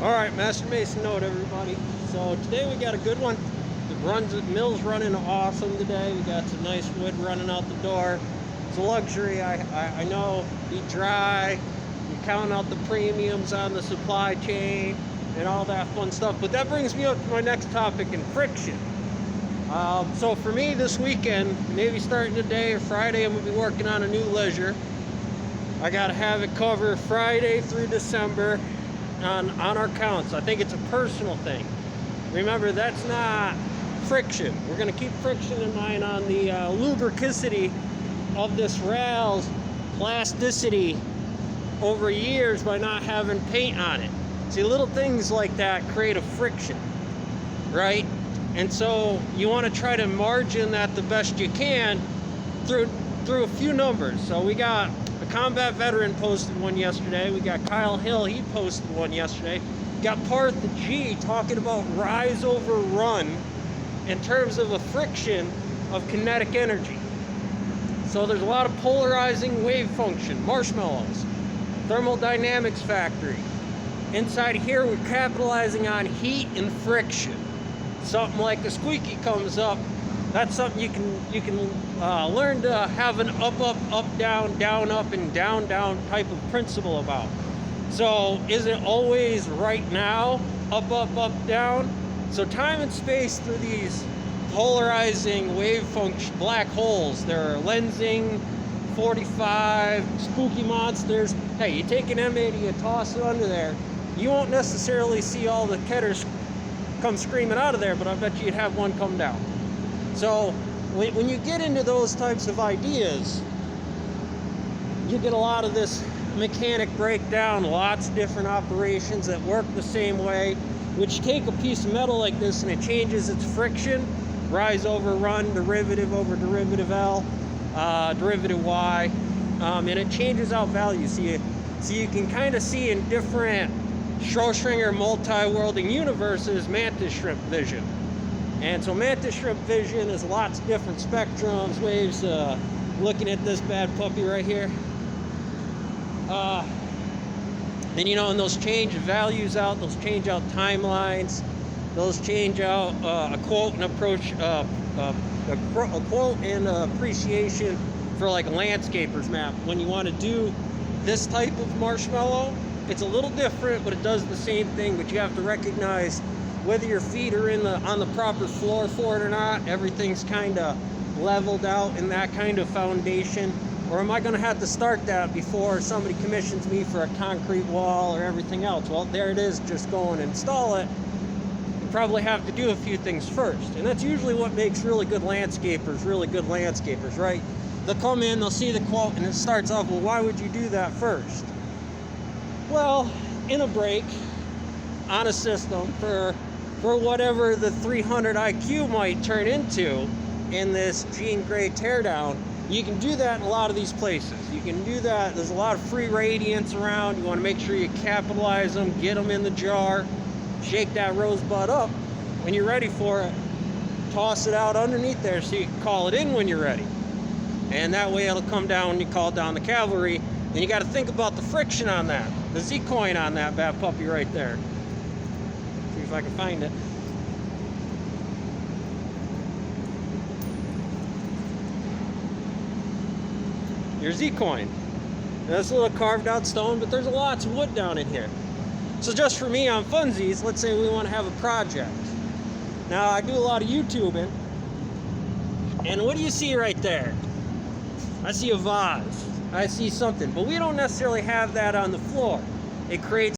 All right, Master Mason note, everybody. So today we got a good one. The mill's running awesome today. We got some nice wood running out the door. It's a luxury. I know. Be dry. You count out the premiums on the supply chain and all that fun stuff. But that brings me up to my next topic in friction. So for me this weekend, maybe starting today or Friday, I'm gonna be working on a new leisure. I gotta have it covered Friday through December on our counts. I think it's a personal thing. Remember, that's not friction. We're going to keep friction in mind on the lubricity of this rail's plasticity over years by not having paint on it. See, little things like that create a friction, right? And so you want to try to margin that the best you can through a few numbers. So we got a combat veteran posted one yesterday. We got Kyle Hill, he posted one yesterday. Got Parth G talking about rise over run in terms of a friction of kinetic energy. So there's a lot of polarizing wave function, marshmallows, thermodynamics factory. Inside here, we're capitalizing on heat and friction. Something like a squeaky comes up, that's something you can learn to have an up, down, up, and down type of principle about. So is it always right now, up, down? So time and space through these polarizing wave function black holes, they're lensing, 45, spooky monsters. Hey, you take an M80, you toss it under there, you won't necessarily see all the ketters come screaming out of there, but I bet you'd have one come down. So when you get into those types of ideas, you get a lot of this mechanic breakdown, lots of different operations that work the same way, which take a piece of metal like this and it changes its friction, rise over run, derivative over derivative L, derivative Y, and it changes out values. So you can kind of see in different Schrödinger multi-worlding universes mantis shrimp vision. And so mantis shrimp vision is lots of different spectrums, waves. Looking at this bad puppy right here. And you know, and those change values out, those change out timelines, those change out a quote and approach, a quote and appreciation for like a landscaper's map. When you want to do this type of marshmallow, it's a little different, but it does the same thing. But you have to recognize whether your feet are on the proper floor for it or not. Everything's kind of leveled out in that kind of foundation. Or am I going to have to start that before somebody commissions me for a concrete wall or everything else? Well, there it is. Just go and install it. You probably have to do a few things first. And that's usually what makes really good landscapers, right? They'll come in, they'll see the quote, and it starts off, well, why would you do that first? Well, in a break, on a system, for whatever the 300 IQ might turn into in this Jean Grey teardown, you can do that in a lot of these places. You can do that. There's a lot of free radiance around. You want to make sure you capitalize them, get them in the jar, shake that rosebud up. When you're ready for it, toss it out underneath there so you can call it in when you're ready. And that way it'll come down when you call down the cavalry. And you got to think about the friction on that, the Z-coin on that bad puppy right there. See if I can find it. Your Z-coin. That's a little carved out stone, but there's lots of wood down in here. So just for me on funsies, let's say we want to have a project. Now I do a lot of YouTubing, and what do you see right there? I see a vase. I see something, but we don't necessarily have that on the floor. It creates